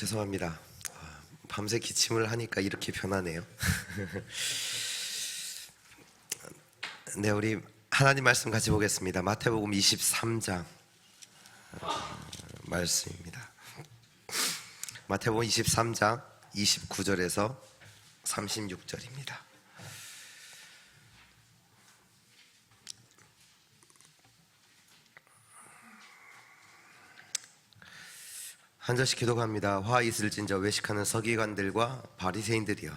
죄송합니다. 밤새 기침을 하니까 이렇게 변하네요. 네, 우리 하나님 말씀 같이 보겠습니다. 마태복음 23장 말씀입니다. 마태복음 23장 29절에서 36절입니다. 한 절씩 기도합니다. 화 있을진저 외식하는 서기관들과 바리새인들이여,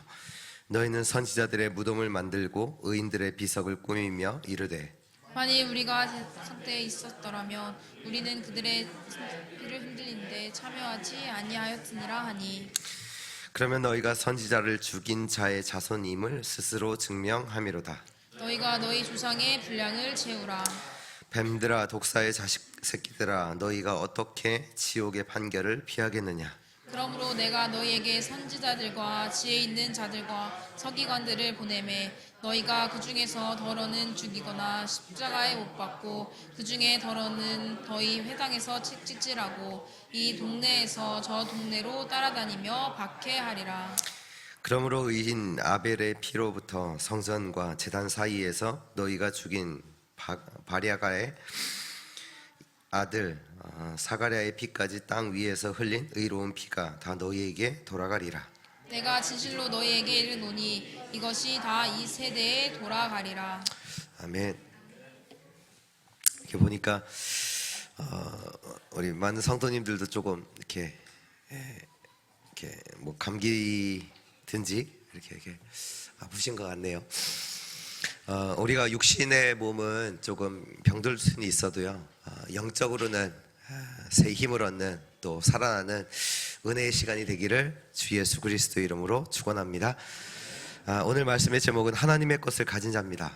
너희는 선지자들의 무덤을 만들고 의인들의 비석을 꾸미며 이르되, 만일 우리가 상태에 있었더라면 우리는 그들의 피를 흔들리는데 참여하지 아니하였으리라 하니, 그러면 너희가 선지자를 죽인 자의 자손임을 스스로 증명함이로다. 너희가 너희 조상의 분량을 채우라. 뱀들아, 독사의 자식 새끼들아, 너희가 어떻게 지옥의 판결을 피하겠느냐? 그러므로 내가 너희에게 선지자들과 지혜 있는 자들과 서기관들을 보내매 너희가 그 중에서 더러는 죽이거나 십자가에 못 박고 그 중에 더러는 너희 회당에서 채찍질하고 이 동네에서 저 동네로 따라다니며 박해하리라. 그러므로 의인 아벨의 피로부터 성전과 제단 사이에서 너희가 죽인 바랴가의 아들 사가랴의 피까지 땅 위에서 흘린 의로운 피가 다 너희에게 돌아가리라. 내가 진실로 너희에게 이르노니 이것이 다 이 세대에 돌아가리라. 아멘. 이렇게 보니까 우리 많은 성도님들도 조금 이렇게 뭐 감기든지 이렇게 아프신 것 같네요. 우리가 육신의 몸은 조금 병들 수는 있어도요, 영적으로는 새 힘을 얻는, 또 살아나는 은혜의 시간이 되기를 주 예수 그리스도 이름으로 축원합니다. 오늘 말씀의 제목은 하나님의 것을 가진 자입니다.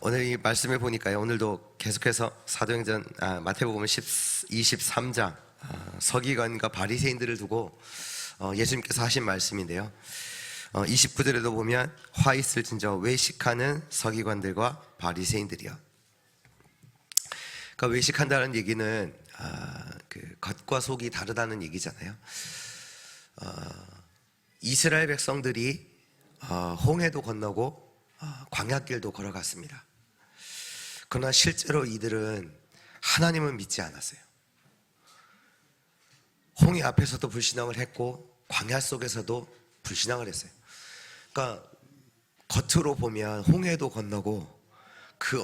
오늘 이 말씀을 보니까요, 오늘도 계속해서 사도행전 마태복음 23장 서기관과 바리새인들을 두고 예수님께서 하신 말씀인데요, 29절에도 보면 화 있을진저 외식하는 서기관들과 바리새인들이요. 그러니까 외식한다는 얘기는 그 겉과 속이 다르다는 얘기잖아요. 이스라엘 백성들이 홍해도 건너고 광야길도 걸어갔습니다. 그러나 실제로 이들은 하나님을 믿지 않았어요. 홍해 앞에서도 불신앙을 했고 광야 속에서도 불신앙을 했어요. 그러니까 겉으로 보면 홍해도 건너고 그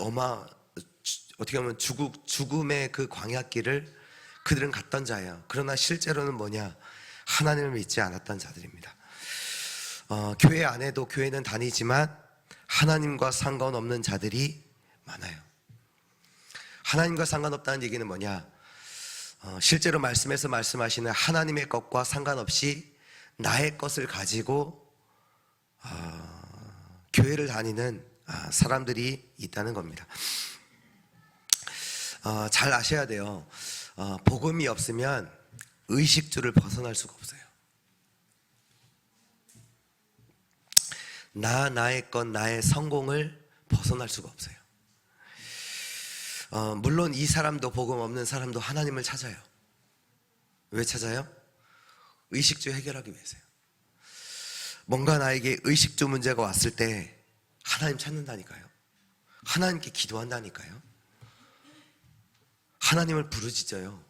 어떻게 보면 죽음의 그 광야길을 그들은 갔던 자예요. 그러나 실제로는 뭐냐? 하나님을 믿지 않았던 자들입니다. 교회 안에도 교회는 다니지만 하나님과 상관없는 자들이 많아요. 하나님과 상관없다는 얘기는 뭐냐? 실제로 말씀에서 말씀하시는 하나님의 것과 상관없이 나의 것을 가지고 교회를 다니는 사람들이 있다는 겁니다. 잘 아셔야 돼요. 복음이 없으면 의식주를 벗어날 수가 없어요. 나의 것, 나의 성공을 벗어날 수가 없어요. 물론 이 사람도, 복음 없는 사람도 하나님을 찾아요. 왜 찾아요? 의식주 해결하기 위해서요. 뭔가 나에게 의식주 문제가 왔을 때 하나님 찾는다니까요. 하나님께 기도한다니까요. 하나님을 부르짖어요.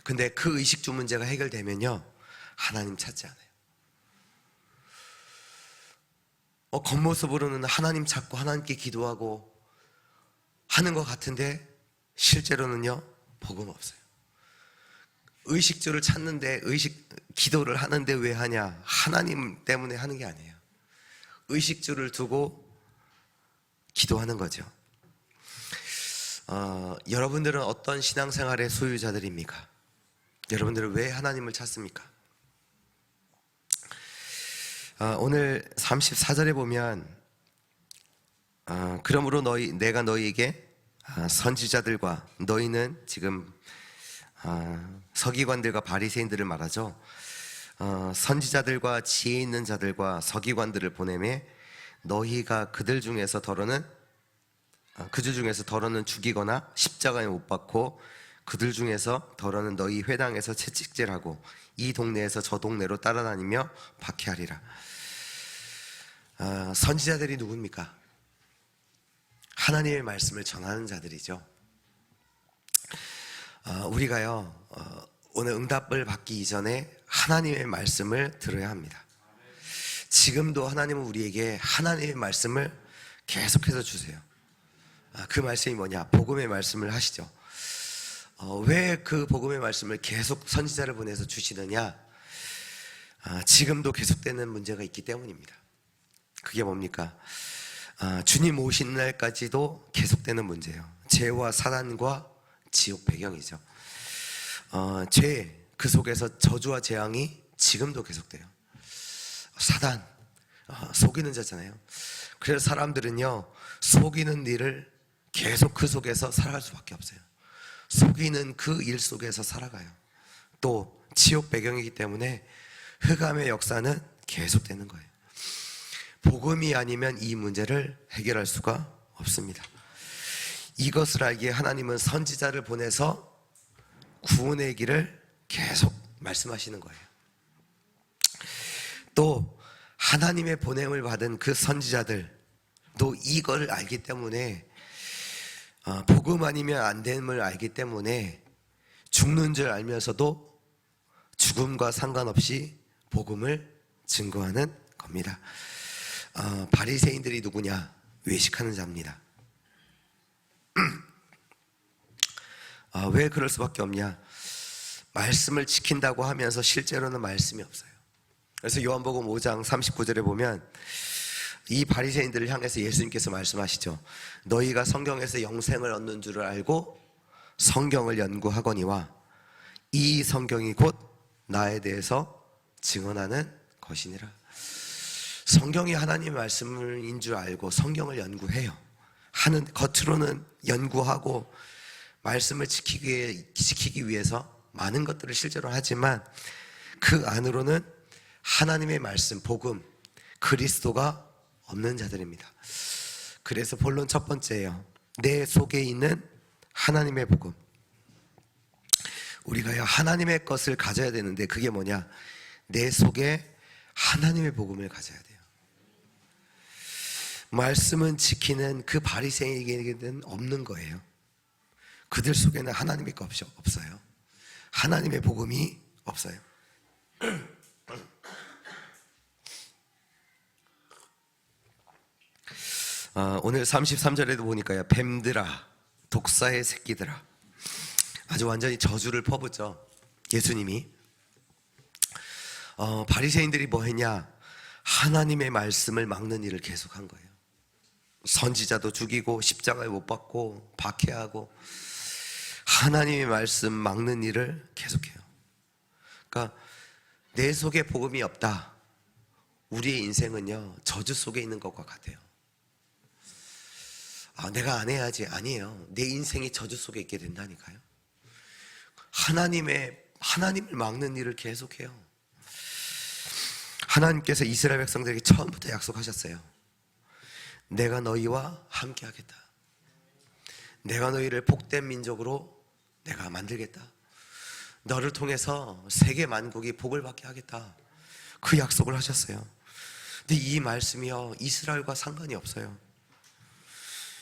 근데 그 의식주 문제가 해결되면요, 하나님 찾지 않아요. 겉모습으로는 하나님 찾고 하나님께 기도하고 하는 것 같은데 실제로는요, 복음 없어요. 의식주를 찾는데, 기도를 하는데 왜 하냐? 하나님 때문에 하는 게 아니에요. 의식주를 두고 기도하는 거죠. 여러분들은 어떤 신앙생활의 소유자들입니까? 여러분들은 왜 하나님을 찾습니까? 오늘 34절에 보면 그러므로 내가 너희에게 선지자들과, 너희는 지금 서기관들과 바리새인들을 말하죠. 선지자들과 지혜 있는 자들과 서기관들을 보내매 너희가 그들 중에서 더러는 그들 중에서 더러는 죽이거나 십자가에 못 박고 그들 중에서 더러는 너희 회당에서 채찍질하고 이 동네에서 저 동네로 따라다니며 박해하리라. 선지자들이 누굽니까? 하나님의 말씀을 전하는 자들이죠. 우리가요 오늘 응답을 받기 이전에 하나님의 말씀을 들어야 합니다. 지금도 하나님은 우리에게 하나님의 말씀을 계속해서 주세요. 그 말씀이 뭐냐? 복음의 말씀을 하시죠. 왜 그 복음의 말씀을 계속 선지자를 보내서 주시느냐? 지금도 계속되는 문제가 있기 때문입니다. 그게 뭡니까? 주님 오신 날까지도 계속되는 문제예요. 죄와 사단과 지옥 배경이죠. 죄, 그 속에서 저주와 재앙이 지금도 계속돼요. 사단, 속이는 자잖아요. 그래서 사람들은요 속이는 일을 계속 그 속에서 살아갈 수밖에 없어요. 속이는 그 일 속에서 살아가요. 또 지옥 배경이기 때문에 흑암의 역사는 계속되는 거예요. 복음이 아니면 이 문제를 해결할 수가 없습니다. 이것을 알기에 하나님은 선지자를 보내서 구원의 길을 계속 말씀하시는 거예요. 또 하나님의 보냄을 받은 그 선지자들도 이걸 알기 때문에 복음 아니면 안 됨을 알기 때문에 죽는 줄 알면서도 죽음과 상관없이 복음을 증거하는 겁니다. 바리새인들이 누구냐? 외식하는 자입니다. 왜 그럴 수밖에 없냐? 말씀을 지킨다고 하면서 실제로는 말씀이 없어요. 그래서 요한복음 5장 39절에 보면 이 바리새인들을 향해서 예수님께서 말씀하시죠. 너희가 성경에서 영생을 얻는 줄을 알고 성경을 연구하거니와 이 성경이 곧 나에 대해서 증언하는 것이니라. 성경이 하나님의 말씀인 줄 알고 성경을 연구해요. 하는 겉으로는 연구하고 말씀을 지키기 위해서 많은 것들을 실제로 하지만 그 안으로는 하나님의 말씀, 복음, 그리스도가 없는 자들입니다. 그래서 본론 첫 번째예요. 내 속에 있는 하나님의 복음. 우리가 하나님의 것을 가져야 되는데 그게 뭐냐? 내 속에 하나님의 복음을 가져야 돼요. 말씀은 지키는 그 바리새인에게는 없는 거예요. 그들 속에는 하나님의 것이 없어요. 하나님의 복음이 없어요. 오늘 33절에도 보니까요, 뱀들아, 독사의 새끼들아, 아주 완전히 저주를 퍼붓죠. 예수님이. 바리새인들이 뭐 했냐? 하나님의 말씀을 막는 일을 계속한 거예요. 선지자도 죽이고 십자가에 못 박고 박해하고 하나님의 말씀 막는 일을 계속해요. 그러니까 내 속에 복음이 없다. 우리의 인생은요 저주 속에 있는 것과 같아요. 내가 안 해야지. 아니에요. 내 인생이 저주 속에 있게 된다니까요. 하나님을 막는 일을 계속해요. 하나님께서 이스라엘 백성들에게 처음부터 약속하셨어요. 내가 너희와 함께 하겠다. 내가 너희를 복된 민족으로 내가 만들겠다. 너를 통해서 세계 만국이 복을 받게 하겠다. 그 약속을 하셨어요. 근데 이 말씀이요 이스라엘과 상관이 없어요.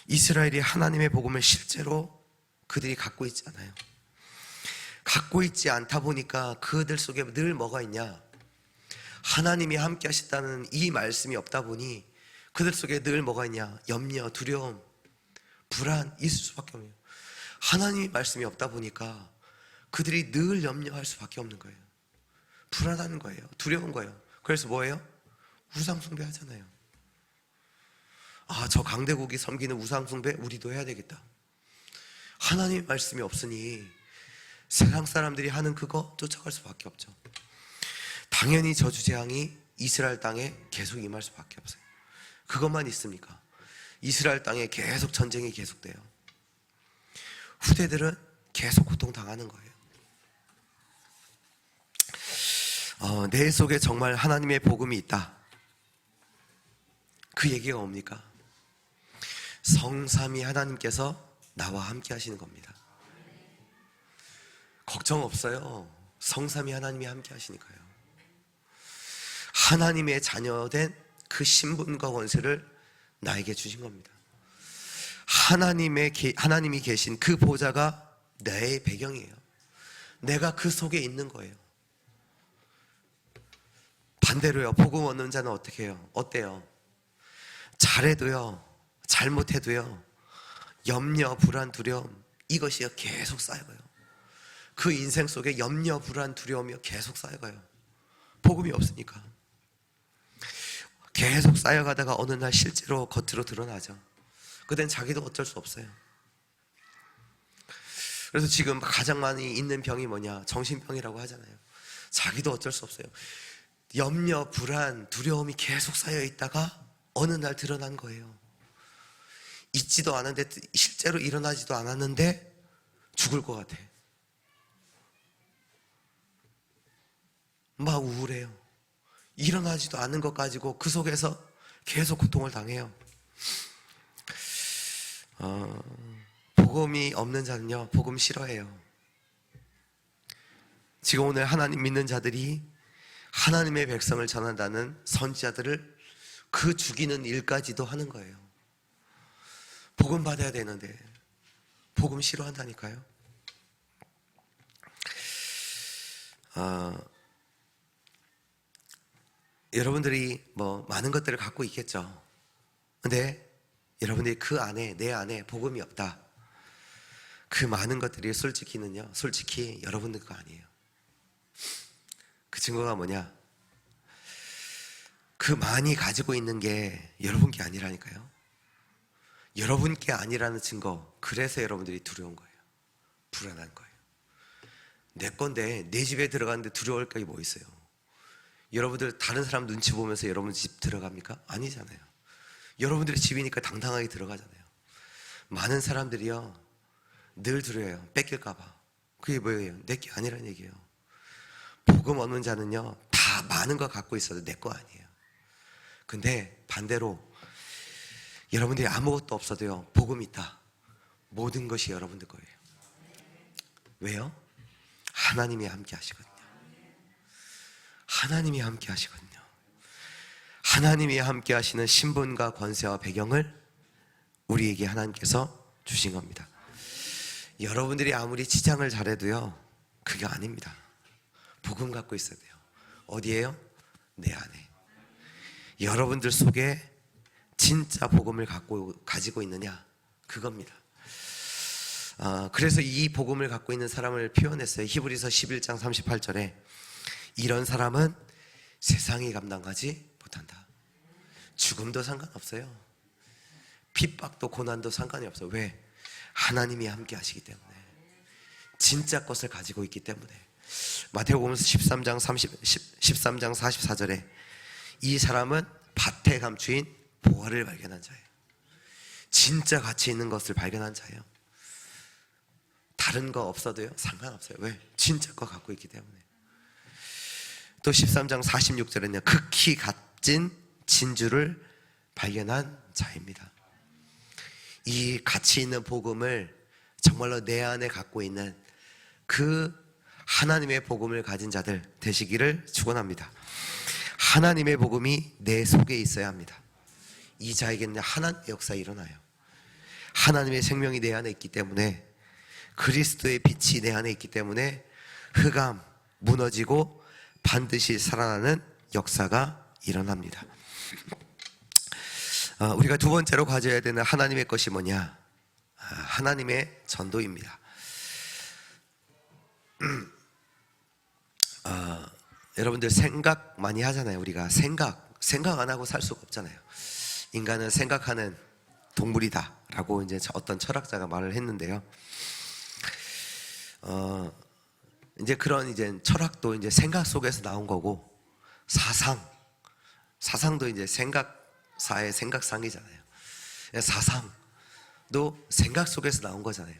이스라엘이 하나님의 복음을 실제로 그들이 갖고 있지 않아요. 갖고 있지 않다 보니까 그들 속에 늘 뭐가 있냐? 하나님이 함께 하셨다는 이 말씀이 없다 보니 그들 속에 늘 뭐가 있냐? 염려, 두려움, 불안 있을 수밖에 없네요. 하나님의 말씀이 없다 보니까 그들이 늘 염려할 수밖에 없는 거예요. 불안한 거예요. 두려운 거예요. 그래서 뭐예요? 우상 숭배하잖아요. 저 강대국이 섬기는 우상 숭배 우리도 해야 되겠다. 하나님의 말씀이 없으니 세상 사람들이 하는 그거 쫓아갈 수밖에 없죠. 당연히 저주 재앙이 이스라엘 땅에 계속 임할 수밖에 없어요. 그것만 있습니까? 이스라엘 땅에 계속 전쟁이 계속돼요. 후대들은 계속 고통당하는 거예요. 내 속에 정말 하나님의 복음이 있다. 그 얘기가 뭡니까? 성삼위 하나님께서 나와 함께 하시는 겁니다. 걱정 없어요. 성삼위 하나님이 함께 하시니까요. 하나님의 자녀된 그 신분과 권세를 나에게 주신 겁니다. 하나님이 계신 그 보좌가 내 배경이에요. 내가 그 속에 있는 거예요. 반대로요, 복음 얻는 자는 어떻게 해요? 어때요? 잘해도요, 잘못해도요, 염려, 불안, 두려움, 이것이 계속 쌓여가요. 그 인생 속에 염려, 불안, 두려움이 계속 쌓여가요. 복음이 없으니까. 계속 쌓여가다가 어느 날 실제로 겉으로 드러나죠. 그땐 자기도 어쩔 수 없어요. 그래서 지금 가장 많이 있는 병이 뭐냐? 정신병이라고 하잖아요. 자기도 어쩔 수 없어요. 염려, 불안, 두려움이 계속 쌓여 있다가 어느 날 드러난 거예요. 있지도 않은데, 실제로 일어나지도 않았는데 죽을 것 같아. 막 우울해요. 일어나지도 않은 것 가지고 그 속에서 계속 고통을 당해요. 복음이 없는 자는요, 복음 싫어해요. 지금 오늘 하나님 믿는 자들이 하나님의 백성을 전한다는 선지자들을 그 죽이는 일까지도 하는 거예요. 복음 받아야 되는데 복음 싫어한다니까요. 여러분들이 뭐 많은 것들을 갖고 있겠죠. 근데 여러분들이 그 안에, 내 안에 복음이 없다. 그 많은 것들이 솔직히 여러분들 거 아니에요. 그 증거가 뭐냐? 그 많이 가지고 있는 게 여러분 게 아니라니까요. 여러분 게 아니라는 증거. 그래서 여러분들이 두려운 거예요. 불안한 거예요. 내 건데 내 집에 들어가는데 두려울 게 뭐 있어요? 여러분들 다른 사람 눈치 보면서 여러분 집 들어갑니까? 아니잖아요. 여러분들의 집이니까 당당하게 들어가잖아요. 많은 사람들이요, 늘 두려워요. 뺏길까 봐. 그게 뭐예요? 내 게 아니란 얘기예요. 복음 얻는 자는요, 다 많은 거 갖고 있어도 내 거 아니에요. 근데 반대로 여러분들이 아무것도 없어도요, 복음 있다. 모든 것이 여러분들 거예요. 왜요? 하나님이 함께 하시거든요. 하나님이 함께 하시거든요. 하나님이 함께 하시는 신분과 권세와 배경을 우리에게 하나님께서 주신 겁니다. 여러분들이 아무리 치장을 잘해도요, 그게 아닙니다. 복음 갖고 있어야 돼요. 어디에요? 내 안에. 여러분들 속에 진짜 복음을 가지고 있느냐? 그겁니다. 그래서 이 복음을 갖고 있는 사람을 표현했어요. 히브리서 11장 38절에 이런 사람은 세상이 감당하지 못한다. 죽음도 상관없어요. 핍박도 고난도 상관이 없어요. 왜? 하나님이 함께 하시기 때문에. 진짜 것을 가지고 있기 때문에. 마태복음서 13장 44절에 이 사람은 밭에 감추인 보화를 발견한 자예요. 진짜 가치 있는 것을 발견한 자예요. 다른 거 없어도요, 상관없어요. 왜? 진짜 거 갖고 있기 때문에. 또 13장 46절에는요, 극히 값진 진주를 발견한 자입니다. 이 가치 있는 복음을 정말로 내 안에 갖고 있는 그 하나님의 복음을 가진 자들 되시기를 축원합니다. 하나님의 복음이 내 속에 있어야 합니다. 이 자에게는 하나님의 역사가 일어나요. 하나님의 생명이 내 안에 있기 때문에, 그리스도의 빛이 내 안에 있기 때문에 흑암 무너지고 반드시 살아나는 역사가 일어납니다. 우리가 두 번째로 가져야 되는 하나님의 것이 뭐냐? 하나님의 전도입니다. 여러분들 생각 많이 하잖아요. 우리가 생각 안 하고 살 수가 없잖아요. 인간은 생각하는 동물이다라고 이제 어떤 철학자가 말을 했는데요. 이제 그런 이제 철학도 이제 생각 속에서 나온 거고, 사상도 이제 생각사의 생각상이잖아요. 사상도 생각 속에서 나온 거잖아요.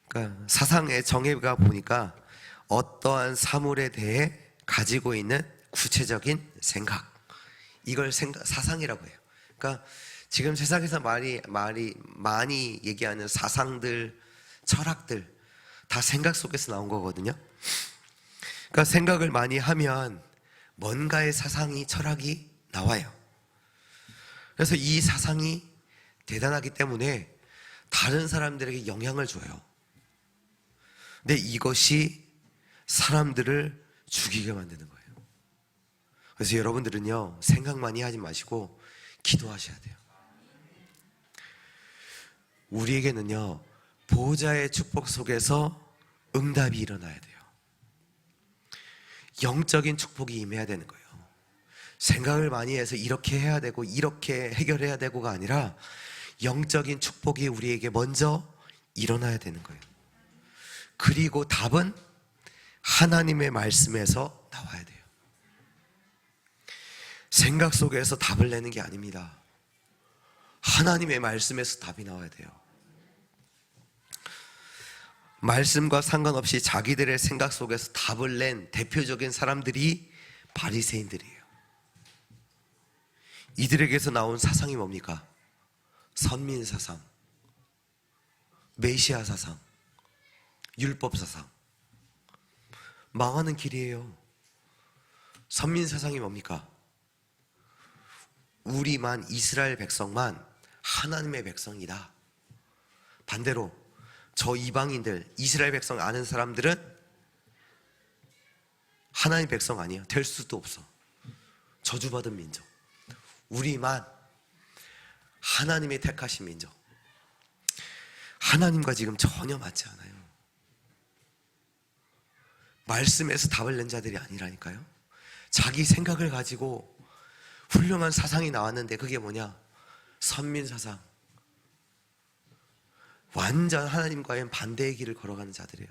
그러니까 사상의 정의가 보니까 어떠한 사물에 대해 가지고 있는 구체적인 생각, 이걸 사상이라고 해요. 그러니까 지금 세상에서 많이 얘기하는 사상들, 철학들 다 생각 속에서 나온 거거든요. 그러니까 생각을 많이 하면 뭔가의 사상이, 철학이 나와요. 그래서 이 사상이 대단하기 때문에 다른 사람들에게 영향을 줘요. 근데 이것이 사람들을 죽이게 만드는 거예요. 그래서 여러분들은요, 생각 많이 하지 마시고 기도하셔야 돼요. 우리에게는요, 보호자의 축복 속에서 응답이 일어나야 돼요. 영적인 축복이 임해야 되는 거예요. 생각을 많이 해서 이렇게 해야 되고 이렇게 해결해야 되고가 아니라 영적인 축복이 우리에게 먼저 일어나야 되는 거예요. 그리고 답은 하나님의 말씀에서 나와야 돼요. 생각 속에서 답을 내는 게 아닙니다. 하나님의 말씀에서 답이 나와야 돼요. 말씀과 상관없이 자기들의 생각 속에서 답을 낸 대표적인 사람들이 바리새인들이에요. 이들에게서 나온 사상이 뭡니까? 선민 사상, 메시아 사상, 율법 사상. 망하는 길이에요. 선민 사상이 뭡니까? 우리만, 이스라엘 백성만 하나님의 백성이다. 반대로 저 이방인들, 이스라엘 백성 아는 사람들은 하나님 백성 아니에요. 될 수도 없어. 저주받은 민족. 우리만 하나님의 택하신 민족. 하나님과 지금 전혀 맞지 않아요. 말씀에서 답을 낸 자들이 아니라니까요. 자기 생각을 가지고 훌륭한 사상이 나왔는데 그게 뭐냐? 선민 사상. 완전 하나님과의 반대의 길을 걸어가는 자들이에요.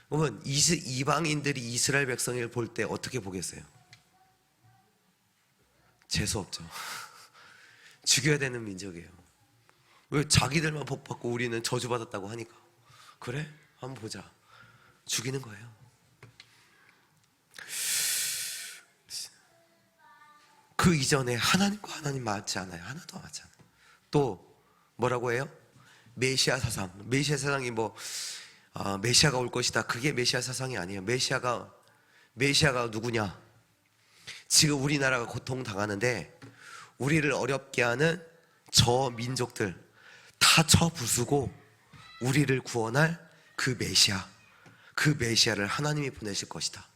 그러면 이방인들이 이스라엘 백성을 볼 때 어떻게 보겠어요? 재수없죠. 죽여야 되는 민족이에요. 왜 자기들만 복받고 우리는 저주받았다고 하니까. 그래? 한번 보자. 죽이는 거예요. 그 이전에 하나님과 하나님 맞지 않아요. 하나도 맞지 않아요. 또 뭐라고 해요? 메시아 사상. 메시아 사상이 메시아가 올 것이다. 그게 메시아 사상이 아니에요. 메시아가 누구냐? 지금 우리나라가 고통당하는데 우리를 어렵게 하는 저 민족들 다 쳐부수고 우리를 구원할 그 메시아를 하나님이 보내실 것이다.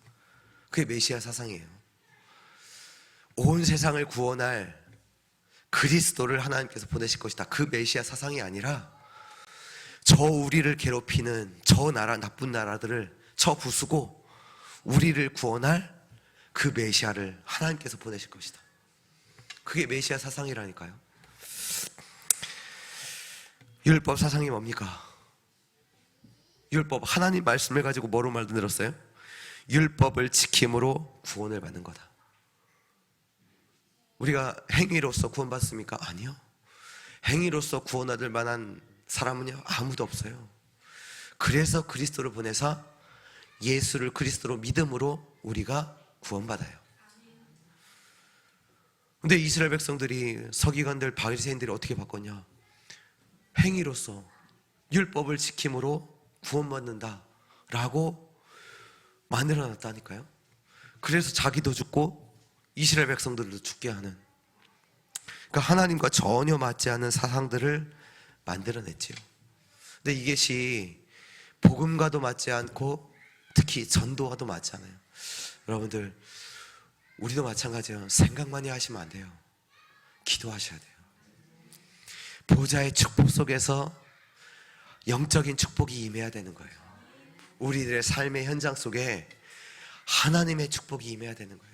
그게 메시아 사상이에요. 온 세상을 구원할 그리스도를 하나님께서 보내실 것이다. 그 메시아 사상이 아니라 저 우리를 괴롭히는 저 나쁜 나라들을 쳐부수고 우리를 구원할 그 메시아를 하나님께서 보내실 것이다. 그게 메시아 사상이라니까요. 율법 사상이 뭡니까? 율법, 하나님 말씀을 가지고 뭐로 만들었어요? 율법을 지킴으로 구원을 받는 거다. 우리가 행위로서 구원받습니까? 아니요. 행위로서 구원 얻을 만한 사람은요, 아무도 없어요. 그래서 그리스도를 보내사 예수를 그리스도로 믿음으로 우리가 구원받아요. 근데 이스라엘 백성들이, 서기관들, 바리새인들이 어떻게 바꿨냐? 행위로서 율법을 지킴으로 구원받는다 라고 만들어놨다니까요. 그래서 자기도 죽고 이스라엘 백성들도 죽게 하는, 그러니까 하나님과 전혀 맞지 않는 사상들을 만들어냈지요. 근데 이것이 복음과도 맞지 않고 특히 전도와도 맞지 않아요. 여러분들, 우리도 마찬가지예요. 생각 많이 하시면 안 돼요. 기도하셔야 돼요. 보좌의 축복 속에서 영적인 축복이 임해야 되는 거예요. 우리들의 삶의 현장 속에 하나님의 축복이 임해야 되는 거예요.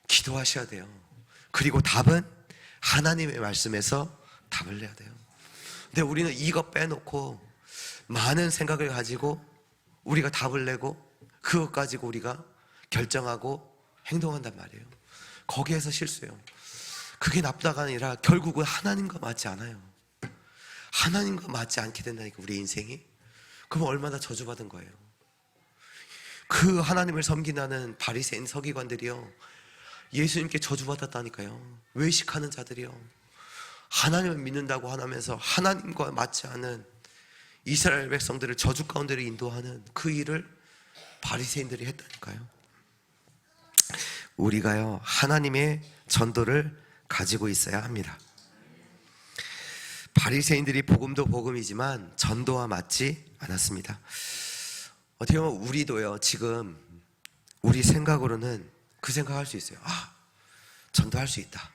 기도하셔야 돼요. 그리고 답은 하나님의 말씀에서 답을 내야 돼요. 근데 우리는 이거 빼놓고 많은 생각을 가지고 우리가 답을 내고 그것 가지고 우리가 결정하고 행동한단 말이에요. 거기에서 실수해요. 그게 나쁘다가 아니라 결국은 하나님과 맞지 않아요. 하나님과 맞지 않게 된다니까, 우리 인생이. 그럼 얼마나 저주받은 거예요. 그 하나님을 섬기는 바리새인 서기관들이요, 예수님께 저주받았다니까요. 외식하는 자들이요, 하나님을 믿는다고 하면서 하나님과 맞지 않은 이스라엘 백성들을 저주 가운데로 인도하는 그 일을 바리새인들이 했다니까요. 우리가요, 하나님의 전도를 가지고 있어야 합니다. 바리새인들이 복음도 복음이지만 전도와 맞지 않았습니다. 어떻게 보면 우리도요, 지금 우리 생각으로는 그 생각할 수 있어요. 전도할 수 있다.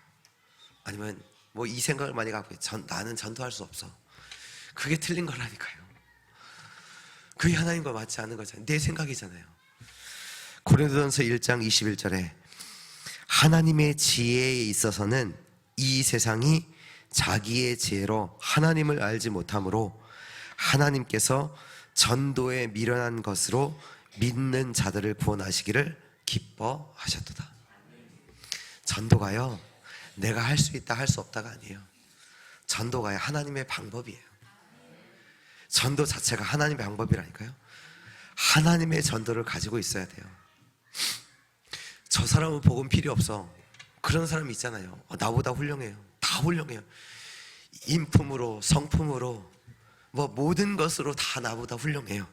아니면 뭐 이 생각을 많이 갖고 나는 전도할 수 없어. 그게 틀린 거라니까요. 그게 하나님과 맞지 않는 거잖아요. 내 생각이잖아요. 고린도전서 1장 21절에 하나님의 지혜에 있어서는 이 세상이 자기의 지혜로 하나님을 알지 못하므로 하나님께서 전도에 미련한 것으로 믿는 자들을 구원하시기를 기뻐하셨도다. 전도가요, 내가 할 수 있다 할 수 없다가 아니에요. 전도가요, 하나님의 방법이에요. 전도 자체가 하나님의 방법이라니까요. 하나님의 전도를 가지고 있어야 돼요. 저 사람은 복음 필요 없어, 그런 사람이 있잖아요. 나보다 훌륭해요. 다 훌륭해요. 인품으로, 성품으로, 뭐 모든 것으로 다 나보다 훌륭해요.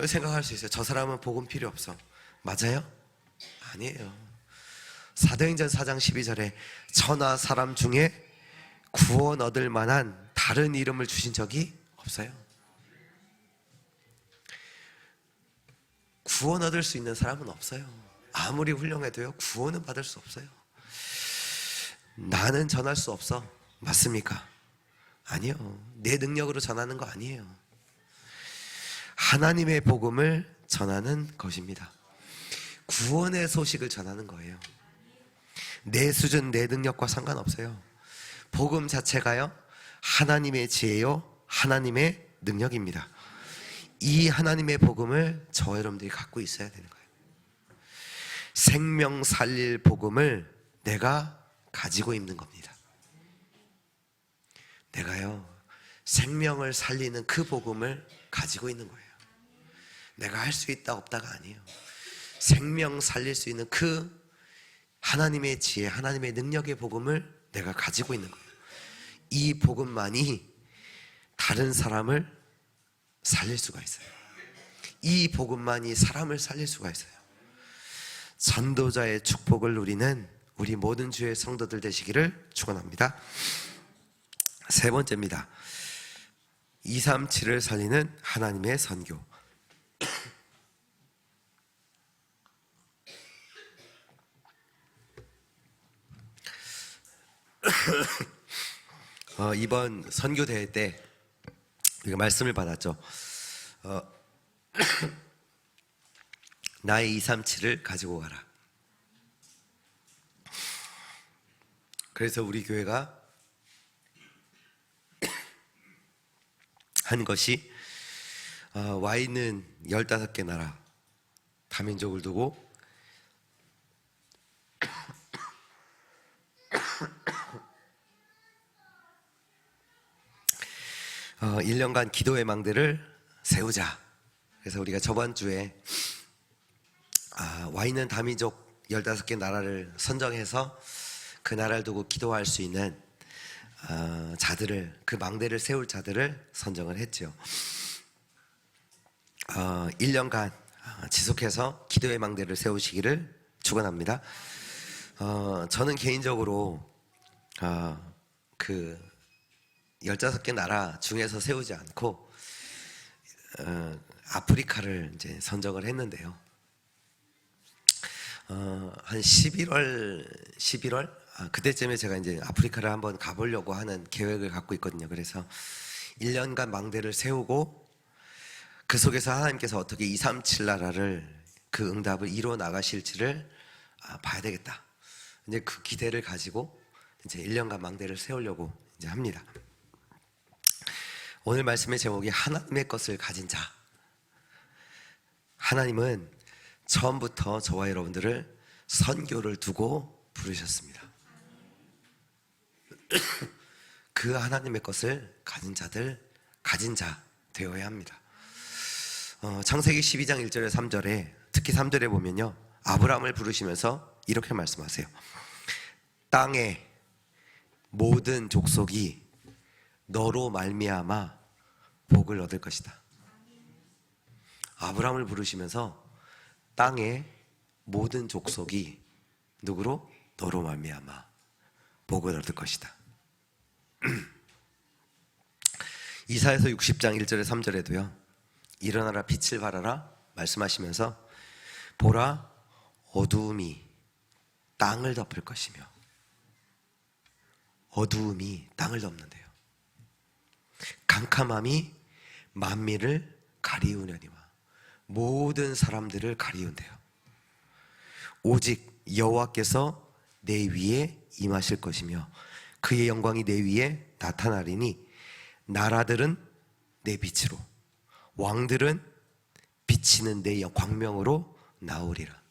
생각할 수 있어요. 저 사람은 복음 필요 없어. 맞아요? 아니에요. 사도행전 4장 12절에 저나 사람 중에 구원 얻을 만한 다른 이름을 주신 적이 없어요. 구원 얻을 수 있는 사람은 없어요. 아무리 훌륭해도요, 구원은 받을 수 없어요. 나는 전할 수 없어. 맞습니까? 아니요. 내 능력으로 전하는 거 아니에요. 하나님의 복음을 전하는 것입니다. 구원의 소식을 전하는 거예요. 내 수준, 내 능력과 상관없어요. 복음 자체가요, 하나님의 지혜요, 하나님의 능력입니다. 이 하나님의 복음을 저 여러분들이 갖고 있어야 되는 거예요. 생명 살릴 복음을 내가 가지고 있는 겁니다. 내가요, 생명을 살리는 그 복음을 가지고 있는 거예요. 내가 할 수 있다 없다가 아니에요. 생명 살릴 수 있는 그 하나님의 지혜, 하나님의 능력의 복음을 내가 가지고 있는 거예요. 이 복음만이 다른 사람을 살릴 수가 있어요. 이 복음만이 사람을 살릴 수가 있어요. 전도자의 축복을 누리는 우리 모든 주의 성도들 되시기를 축원합니다. 세 번째입니다. 237을 살리는 하나님의 선교. 이번 선교 대회 때 우리가 말씀을 받았죠. 나의 237을 가지고 가라. 그래서 우리 교회가 한 것이 와 있는 15개 나라 다민족을 두고 1년간 기도의 망대를 세우자. 그래서 우리가 저번 주에 와 있는 다민족 15개 나라를 선정해서 그 나라를 두고 기도할 수 있는 자들을, 그 망대를 세울 자들을 선정을 했죠. 1년간 지속해서 기도의 망대를 세우시기를 축원합니다. 저는 개인적으로 그 15개 나라 중에서 세우지 않고 아프리카를 이제 선정을 했는데요. 한 11월 그때쯤에 제가 이제 아프리카를 한번 가보려고 하는 계획을 갖고 있거든요. 그래서 1년간 망대를 세우고 그 속에서 하나님께서 어떻게 237 나라를 그 응답을 이루어 나가실지를 봐야 되겠다. 이제 그 기대를 가지고 이제 1년간 망대를 세우려고 이제 합니다. 오늘 말씀의 제목이 하나님의 것을 가진 자. 하나님은 처음부터 저와 여러분들을 선교를 두고 부르셨습니다. 그 하나님의 것을 가진 자들, 가진 자 되어야 합니다. 창세기 12장 1절에 3절에 특히 3절에 보면요, 아브라함을 부르시면서 이렇게 말씀하세요. 땅의 모든 족속이 너로 말미암아 복을 얻을 것이다. 아브라함을 부르시면서 땅의 모든 족속이 누구로? 너로 말미암아 복을 얻을 것이다. 이사야서 60장 1절에 3절에도요, 일어나라 빛을 발하라 말씀하시면서 보라 어두움이 땅을 덮을 것이며, 어두움이 땅을 덮는데요, 캄캄함이 만민을 가리우려니와 모든 사람들을 가리운대요. 오직 여호와께서 내 위에 임하실 것이며 그의 영광이 내 위에 나타나리니 나라들은 내 빛으로 왕들은 비치는 내 광명으로 나오리라.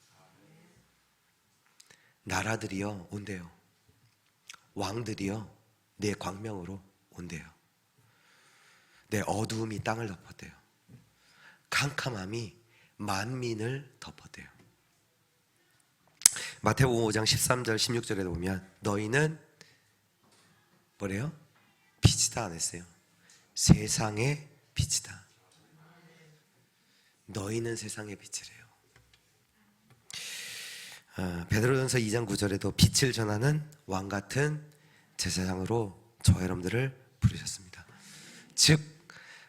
나라들이요 온대요. 왕들이요 내 광명으로 온대요. 내 어두움이 땅을 덮었대요. 캄캄함이 만민을 덮었대요. 마태복음 5장 13절 16절에 보면 너희는 뭐래요? 빛이다 안 했어요? 세상의 빛이다. 너희는 세상의 빛이래요. 베드로전서 2장 9절에도 빛을 전하는 왕 같은 제사장으로 저 여러분들을 부르셨습니다. 즉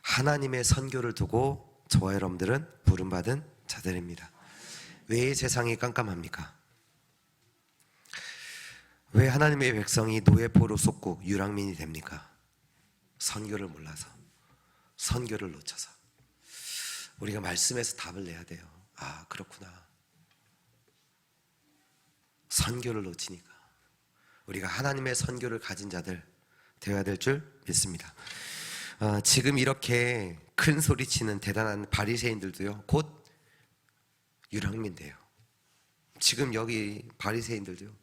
하나님의 선교를 두고 저와 여러분들은 부름받은 자들입니다. 왜 세상이 깜깜합니까? 왜 하나님의 백성이 노예포로 쏟고 유랑민이 됩니까? 선교를 몰라서, 선교를 놓쳐서. 우리가 말씀에서 답을 내야 돼요. 아, 그렇구나. 선교를 놓치니까. 우리가 하나님의 선교를 가진 자들 되어야 될 줄 믿습니다. 지금 이렇게 큰 소리치는 대단한 바리새인들도요 곧 유랑민돼요. 지금 여기 바리새인들도요,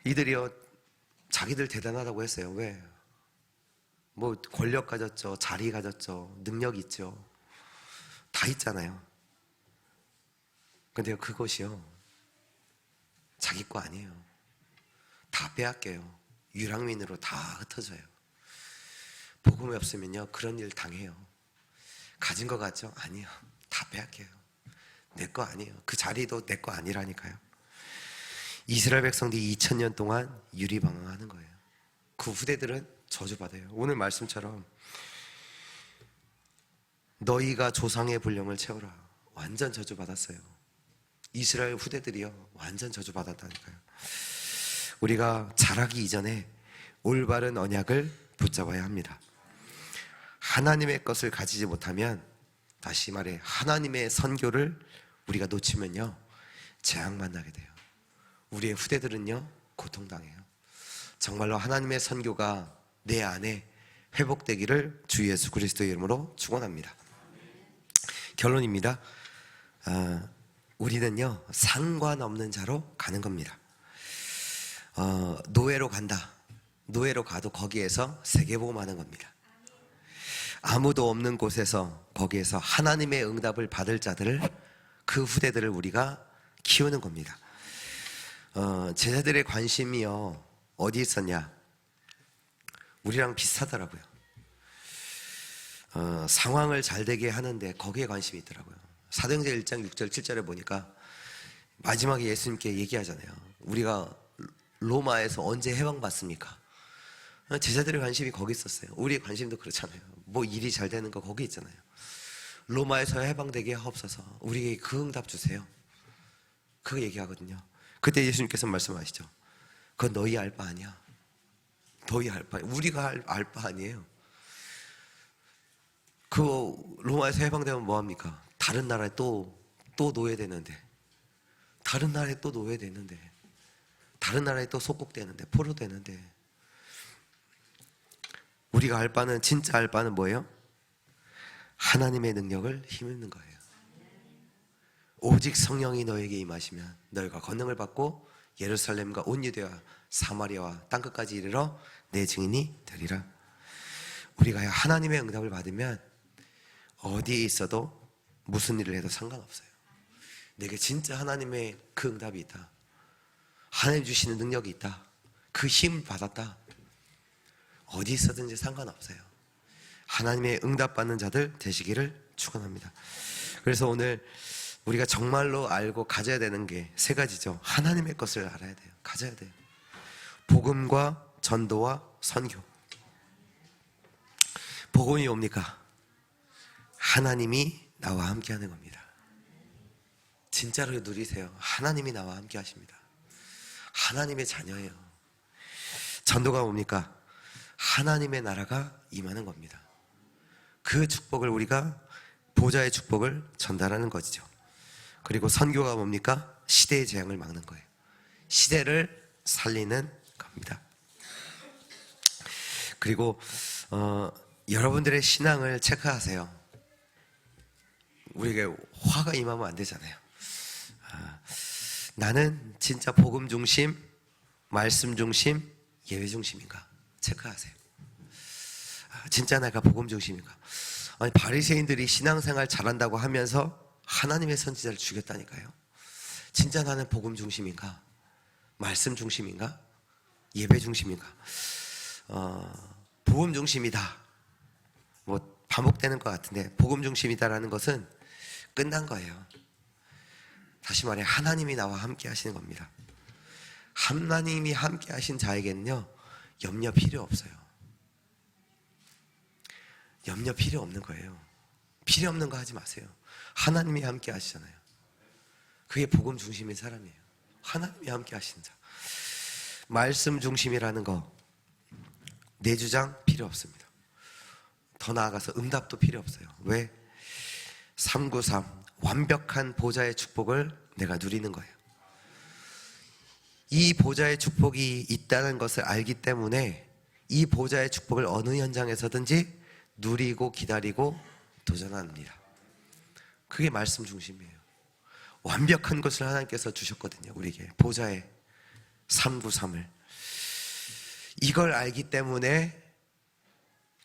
이들이요 자기들 대단하다고 했어요. 왜? 뭐 권력 가졌죠, 자리 가졌죠, 능력 있죠, 다 있잖아요. 근데 그것이요 자기 거 아니에요. 다 빼앗겨요. 유랑민으로 다 흩어져요. 복음이 없으면요 그런 일 당해요. 가진 거 같죠? 아니요, 다 빼앗겨요. 내 거 아니에요. 그 자리도 내 거 아니라니까요. 이스라엘 백성들이 2000년 동안 유리방황하는 거예요. 그 후대들은 저주받아요. 오늘 말씀처럼 너희가 조상의 불령을 채워라, 완전 저주받았어요. 이스라엘 후대들이요 완전 저주받았다니까요. 우리가 자라기 이전에 올바른 언약을 붙잡아야 합니다. 하나님의 것을 가지지 못하면, 다시 말해 하나님의 선교를 우리가 놓치면요 재앙 만나게 돼요. 우리의 후대들은요 고통당해요. 정말로 하나님의 선교가 내 안에 회복되기를 주 예수 그리스도의 이름으로 축원합니다. 결론입니다. 우리는요 상관없는 자로 가는 겁니다. 노예로 간다. 노예로 가도 거기에서 세계복음하는 겁니다. 아무도 없는 곳에서 거기에서 하나님의 응답을 받을 자들을, 그 후대들을 우리가 키우는 겁니다. 제자들의 관심이요 어디 있었냐? 우리랑 비슷하더라고요. 상황을 잘 되게 하는데 거기에 관심이 있더라고요. 사도행전 1장 6절 7절에 보니까 마지막에 예수님께 얘기하잖아요. 우리가 로마에서 언제 해방받습니까? 제자들의 관심이 거기 있었어요. 우리의 관심도 그렇잖아요. 뭐 일이 잘 되는 거 거기 있잖아요. 로마에서 해방되게 하옵소서, 우리에게 그 응답 주세요. 그거 얘기하거든요. 그때 예수님께서 말씀하시죠. 그건 너희 알 바 아니야. 너희 알 바, 우리가 알 바 아니에요. 그 로마에서 해방되면 뭐합니까? 다른 나라에 또 노예되는데, 다른 나라에 또 노예되는데, 다른 나라에 또 속국되는데, 포로되는데, 우리가 알 바는, 진짜 알 바는 뭐예요? 하나님의 능력을 힘입는 거예요. 오직 성령이 너에게 임하시면 너희가 권능을 받고 예루살렘과 온 유대와 사마리아와 땅끝까지 이르러 내 증인이 되리라. 우리가 하나님의 응답을 받으면 어디에 있어도 무슨 일을 해도 상관없어요. 내게 진짜 하나님의 그 응답이 있다, 하나님 주시는 능력이 있다, 그 힘을 받았다, 어디 있어든지 상관없어요. 하나님의 응답받는 자들 되시기를 축원합니다. 그래서 오늘 우리가 정말로 알고 가져야 되는 게 세 가지죠. 하나님의 것을 알아야 돼요. 가져야 돼요. 복음과 전도와 선교. 복음이 뭡니까? 하나님이 나와 함께 하는 겁니다. 진짜로 누리세요. 하나님이 나와 함께 하십니다. 하나님의 자녀예요. 전도가 뭡니까? 하나님의 나라가 임하는 겁니다. 그 축복을 우리가, 보좌의 축복을 전달하는 것이죠. 그리고 선교가 뭡니까? 시대의 재앙을 막는 거예요. 시대를 살리는 겁니다. 그리고 여러분들의 신앙을 체크하세요. 우리에게 화가 임하면 안 되잖아요. 나는 진짜 복음 중심, 말씀 중심, 예배 중심인가? 체크하세요. 진짜 내가 복음 중심인가? 아니, 바리새인들이 신앙생활 잘한다고 하면서 하나님의 선지자를 죽였다니까요. 진짜 나는 복음 중심인가? 말씀 중심인가? 예배 중심인가? 복음 중심이다. 뭐 반복되는 것 같은데, 복음 중심이다라는 것은 끝난 거예요. 다시 말해, 하나님이 나와 함께 하시는 겁니다. 하나님이 함께 하신 자에게는요, 염려 필요 없어요. 염려 필요 없는 거예요. 필요 없는 거 하지 마세요. 하나님이 함께 하시잖아요. 그게 복음 중심인 사람이에요. 하나님이 함께 하시는 자. 말씀 중심이라는 거, 내 주장 필요 없습니다. 더 나아가서 응답도 필요 없어요. 왜? 393 완벽한 보좌의 축복을 내가 누리는 거예요. 이 보좌의 축복이 있다는 것을 알기 때문에 이 보좌의 축복을 어느 현장에서든지 누리고 기다리고 도전합니다. 그게 말씀 중심이에요. 완벽한 것을 하나님께서 주셨거든요. 우리에게 보좌의 393을. 이걸 알기 때문에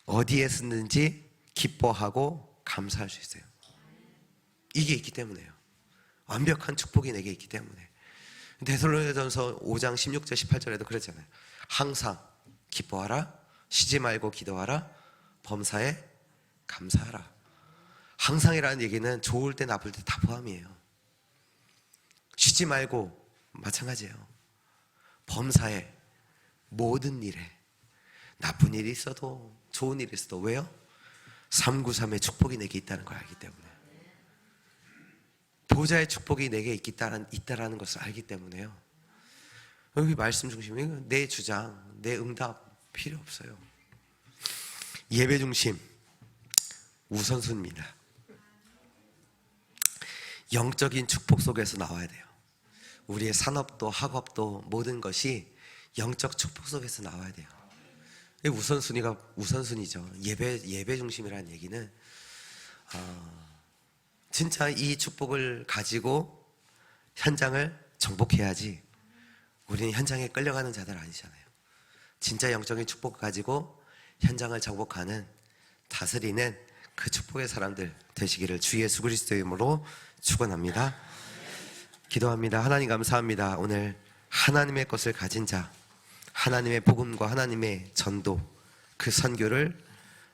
어디에 쓰는지 기뻐하고 감사할 수 있어요. 이게 있기 때문에요. 완벽한 축복이 내게 있기 때문에. 데살로니가전서 5장 16절 18절에도 그랬잖아요. 항상 기뻐하라, 쉬지 말고 기도하라, 범사에 감사하라. 항상이라는 얘기는 좋을 때 나쁠 때 다 포함이에요. 쉬지 말고 마찬가지예요. 범사에, 모든 일에, 나쁜 일이 있어도 좋은 일이 있어도. 왜요? 393의 축복이 내게 있다는 걸 알기 때문에. 보좌의 축복이 내게 있다라는 것을 알기 때문에요. 여기 말씀 중심이 내 주장, 내 응답 필요 없어요. 예배 중심 우선순위입니다. 영적인 축복 속에서 나와야 돼요. 우리의 산업도 학업도 모든 것이 영적 축복 속에서 나와야 돼요. 우선순위가 우선순위죠. 예배 중심이라는 얘기는 진짜 이 축복을 가지고 현장을 정복해야지. 우리는 현장에 끌려가는 자들 아니잖아요. 진짜 영적인 축복 가지고 현장을 정복하는, 다스리는 그 축복의 사람들 되시기를 주 예수 그리스도의 이름으로 축원합니다. 기도합니다. 하나님 감사합니다. 오늘 하나님의 것을 가진 자, 하나님의 복음과 하나님의 전도, 그 선교를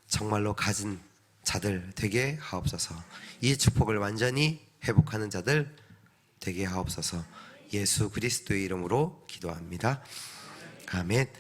정말로 가진 자들 되게 하옵소서. 이 축복을 완전히 회복하는 자들 되게 하옵소서. 예수 그리스도의 이름으로 기도합니다. 아멘.